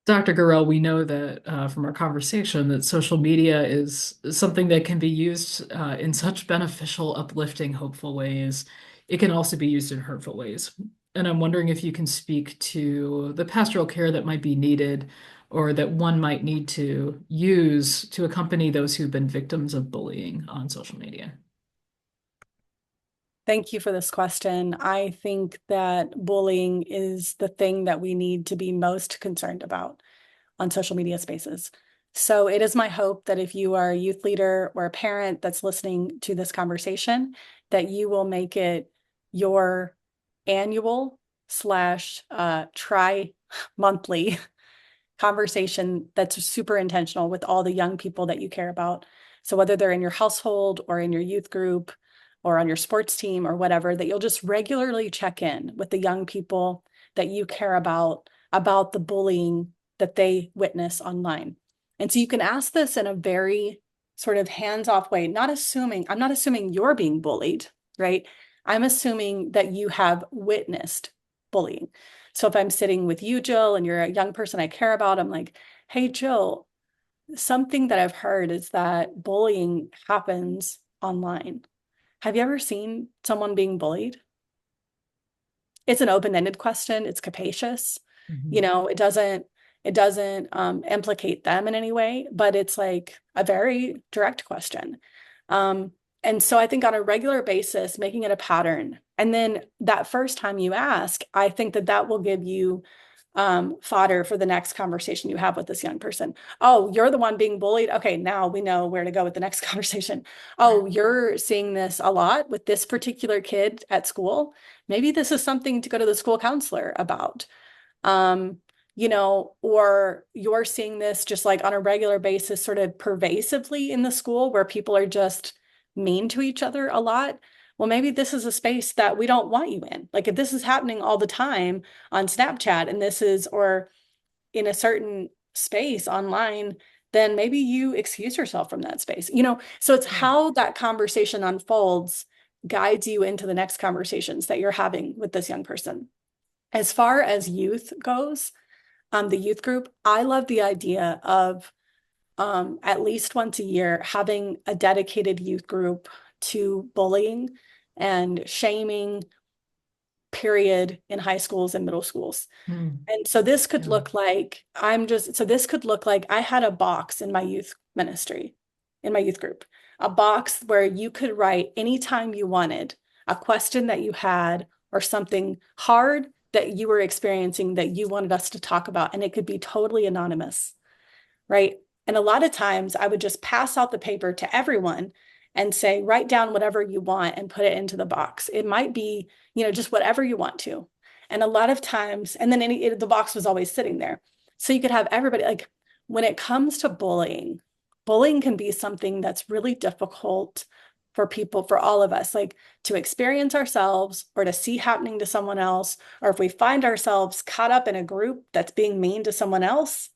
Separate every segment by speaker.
Speaker 1: Dr. Gurrell, we know that from our conversation that social media is something that can be used in such beneficial, uplifting, hopeful ways. It can also be used in hurtful ways. And I'm wondering if you can speak to the pastoral care that might be needed or that one might need to use to accompany those who've been victims of bullying on social media.
Speaker 2: Thank you for this question. I think that bullying is the thing that we need to be most concerned about on social media spaces. So it is my hope that if you are a youth leader or a parent that's listening to this conversation, that you will make it your annual slash tri-monthly conversation that's super intentional with all the young people that you care about. So whether they're in your household or in your youth group or on your sports team or whatever, that you'll just regularly check in with the young people that you care about the bullying that they witness online. And so you can ask this in a very sort of hands-off way, I'm not assuming you're being bullied, right? I'm assuming that you have witnessed bullying. So if I'm sitting with you, Jill, and you're a young person I care about, I'm like, hey, Jill, something that I've heard is that bullying happens online. Have you ever seen someone being bullied? It's an open-ended question. It's capacious. You
Speaker 1: Mhm.
Speaker 2: know, it doesn't implicate them in any way, but it's like a very direct question. Um, and so I think on a regular basis, making it a pattern, and then that first time you ask, I think that that will give you fodder for the next conversation you have with this young person. Oh, you're the one being bullied. Okay, now we know where to go with the next conversation.
Speaker 1: Right.
Speaker 2: Oh, you're seeing this a lot with this particular kid at school. Maybe this is something to go to the school counselor about. Um, or you're seeing this just like on a regular basis, sort of pervasively in the school where people are just mean to each other a lot. Well, maybe this is a space that we don't want you in. Like if this is happening all the time on Snapchat and or in a certain space online, then maybe you excuse yourself from that space. So it's
Speaker 1: Yeah.
Speaker 2: how that conversation unfolds guides you into the next conversations that you're having with this young person. As far as youth goes, the youth group, I love the idea of at least once a year having a dedicated youth group to bullying and shaming, period, in high schools and middle schools.
Speaker 1: Mm.
Speaker 2: And so this could
Speaker 1: Yeah.
Speaker 2: look like this could look like I had a box in my youth ministry, in my youth group, a box where you could write anytime you wanted a question that you had or something hard that you were experiencing that you wanted us to talk about. And it could be totally anonymous, right? And a lot of times I would just pass out the paper to everyone and say, write down whatever you want and put it into the box. It might be, just whatever you want to. And a lot of times, and then the box was always sitting there. So you could have everybody like when it comes to bullying, bullying can be something that's really difficult for people, for all of us, like to experience ourselves or to see happening to someone else, or if we find ourselves caught up in a group that's being mean to someone else,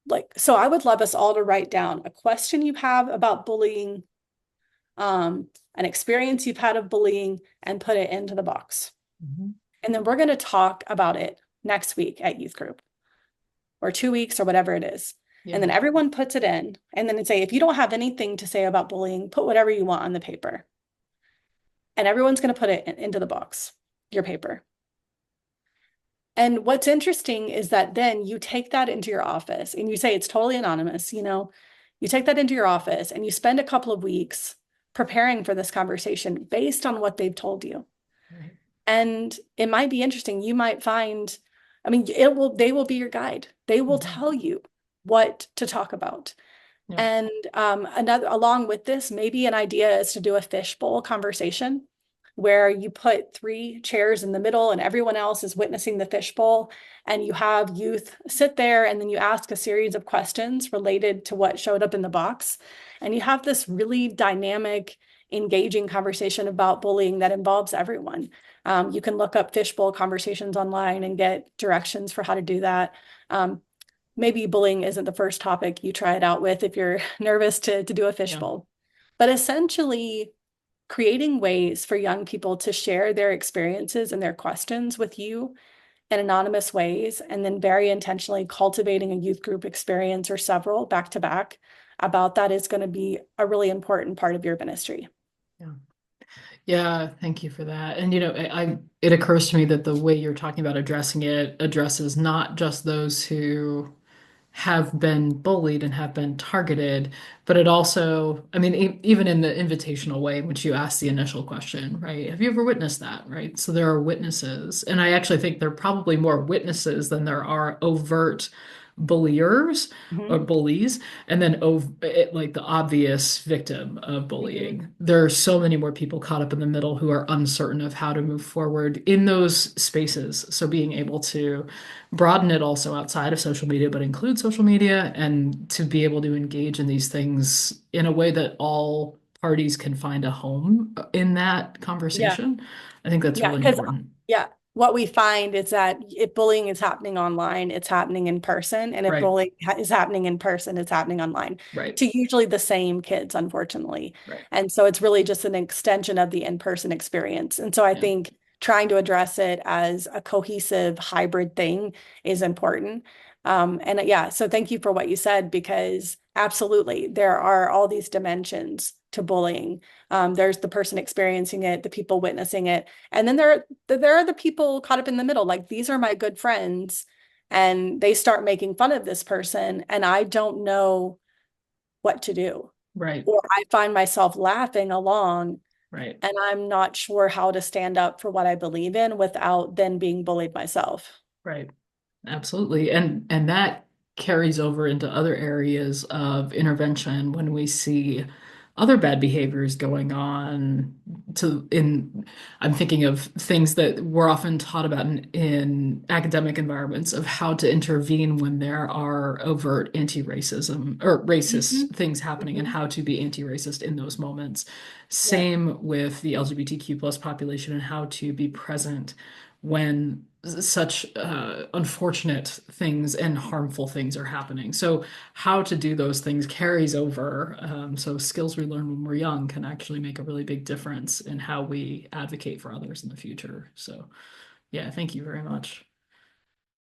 Speaker 2: like, so I would love us all to write down a question you have about bullying, an experience you've had of bullying, and put it into the box.
Speaker 1: Mhm.
Speaker 2: And then we're going to talk about it next week at youth group or 2 weeks or whatever it is. And
Speaker 1: Yeah.
Speaker 2: then everyone puts it in and then say, if you don't have anything to say about bullying, put whatever you want on the paper. And everyone's going to put it into the box, your paper. And what's interesting is that then you take that into your office and you say it's totally anonymous, you take that into your office and you spend a couple of weeks preparing for this conversation based on what they've told you.
Speaker 1: Right.
Speaker 2: And it might be interesting. You might find, I mean, they will be your guide. They will
Speaker 1: Mhm.
Speaker 2: tell you what to talk about.
Speaker 1: Yeah.
Speaker 2: And along with this, maybe an idea is to do a fishbowl conversation where you put three chairs in the middle and everyone else is witnessing the fishbowl, and you have youth sit there and then you ask a series of questions related to what showed up in the box. And you have this really dynamic, engaging conversation about bullying that involves everyone. You can look up fishbowl conversations online and get directions for how to do that. Maybe bullying isn't the first topic you try it out with if you're nervous to do a
Speaker 1: Yeah.
Speaker 2: fishbowl. But essentially, creating ways for young people to share their experiences and their questions with you in anonymous ways, and then very intentionally cultivating a youth group experience or several back to back about that is going to be a really important part of your ministry.
Speaker 1: Yeah. Yeah, thank you for that. And it occurs to me that the way you're talking about addressing it addresses not just those who have been bullied and have been targeted, but it also, I mean, even in the invitational way in which you ask the initial question, right? Have you ever witnessed that, right? So there are witnesses, and I actually think there are probably more witnesses than there are overt bulliers or
Speaker 2: Mhm.
Speaker 1: bullies, and then like the obvious victim of
Speaker 2: Mhm.
Speaker 1: bullying. There are so many more people caught up in the middle who are uncertain of how to move forward in those spaces. So being able to broaden it also outside of social media, but include social media and to be able to engage in these things in a way that all parties can find a home in that
Speaker 2: Yeah.
Speaker 1: conversation. I think that's
Speaker 2: Yeah,
Speaker 1: really
Speaker 2: because
Speaker 1: important.
Speaker 2: yeah, what we find is that if bullying is happening online, it's happening in person, and if
Speaker 1: Right,
Speaker 2: bullying is happening in person, it's happening online
Speaker 1: right,
Speaker 2: to usually the same kids, unfortunately.
Speaker 1: right.
Speaker 2: And so it's really just an extension of the in-person experience. And so I
Speaker 1: Yeah,
Speaker 2: think trying to address it as a cohesive hybrid thing is important. And yeah, so thank you for what you said, because absolutely, there are all these dimensions to bullying. There's the person experiencing it, the people witnessing it, and then there are the people caught up in the middle. Like, these are my good friends, and they start making fun of this person, and I don't know what to do.
Speaker 1: right,
Speaker 2: Or I find myself laughing along,
Speaker 1: right.
Speaker 2: and I'm not sure how to stand up for what I believe in without then being bullied myself.
Speaker 1: Right. Absolutely. And that carries over into other areas of intervention when we see other bad behaviors going on to in I'm thinking of things that we're often taught about in academic environments of how to intervene when there are overt anti-racism or
Speaker 2: Mhm.
Speaker 1: racist things happening and
Speaker 2: Mhm.
Speaker 1: how to be anti-racist in those moments.
Speaker 2: Yeah.
Speaker 1: Same with the LGBTQ plus population and how to be present when such unfortunate things and harmful things are happening. So, how to do those things carries over. So, skills we learn when we're young can actually make a really big difference in how we advocate for others in the future. So, yeah, thank you very much.